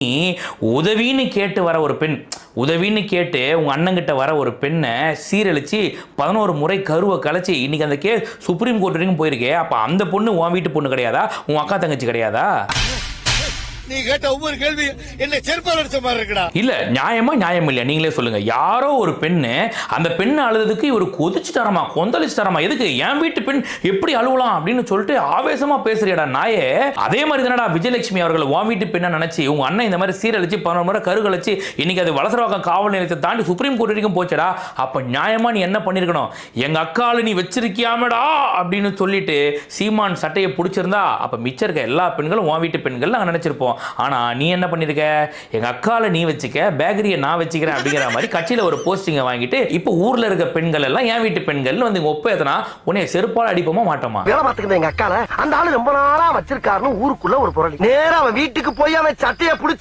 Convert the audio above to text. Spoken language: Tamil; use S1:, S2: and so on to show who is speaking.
S1: நீ உதவின்னு கேட்டு வர ஒரு பெண், உதவின்னு கேட்டு உங்க அண்ணங்கிட்ட வர ஒரு பெண்ணை சீரழிச்சு 11 முறை கருவை கலைச்சி இன்னைக்கு அந்த சுப்ரீம் கோர்ட் வரைக்கும் போயிருக்கே. அப்ப அந்த பொண்ணு உன் வீட்டு பொண்ணு கிடையாதா? உன் அக்கா தங்கச்சி கிடையாதா?
S2: நீ கேட்ட ஒவ்வொரு கேள்வி என்ன செருப்பால் அடிச்ச மாதிரி இருக்குடா.
S1: இல்ல நியாயமா நியாயம் இல்லையா நீங்களே சொல்லுங்க. யாரோ ஒரு பெண்ணு அந்த பெண்ணு அழுதுக்கு இவர் கொதிச்சுட்டாரமா கொந்தளிச்சுட்டாரமா. எதுக்கு என் வீட்டு பெண் எப்படி அழுவலாம் அப்படின்னு சொல்லிட்டு ஆவேசமா பேசுறியடா நாயே. அதே மாதிரி தானடா விஜயலட்சுமி அவர்கள் உன் வீட்டு பெண்ணை நினைச்சு உங்க அண்ணன் இந்த மாதிரி சீரழிச்சு 11 முறை கரு கழிச்சு இன்னைக்கு அது வலசரவாக்கம் காவல் நிலையத்தை தாண்டி சுப்ரீம் கோர்ட் வரைக்கும் போச்சடா. அப்ப நியாயமா நீ என்ன பண்ணிருக்கணும்? எங்க அக்கால நீ வச்சிருக்கியாமடா அப்படின்னு சொல்லிட்டு சீமான் சட்டையை பிடிச்சிருந்தா அப்ப மிச்சம் இருக்க எல்லா பெண்களும் உன் வீட்டு பெண்கள் நாங்க நினைச்சிருப்போம். ஆனா நீ என்ன பண்ணிருக்க? எங்க அக்கால நீ வச்சுக்க, பேக்கரியை நான் வச்சுக்கிறேன் அப்படிங்கிற மாதிரி கட்சியில ஒரு போஸ்டிங்கை வாங்கிட்டு இப்ப ஊர்ல இருக்க பெண்கள் எல்லாம் என் வீட்டு பெண்கள் வந்து ஒப்பேத்தனா உன்னை செருப்பால அடிப்போமா மாட்டோமா?
S3: வேலை பார்த்துக்கிட்ட எங்க அக்கால அந்த ஆளு ரொம்ப நாளா வச்சிருக்காருன்னு ஊருக்குள்ள ஒரு புரளி. நேரா அவன் வீட்டுக்கு போய் அவன் சட்டையை பிடிச்சி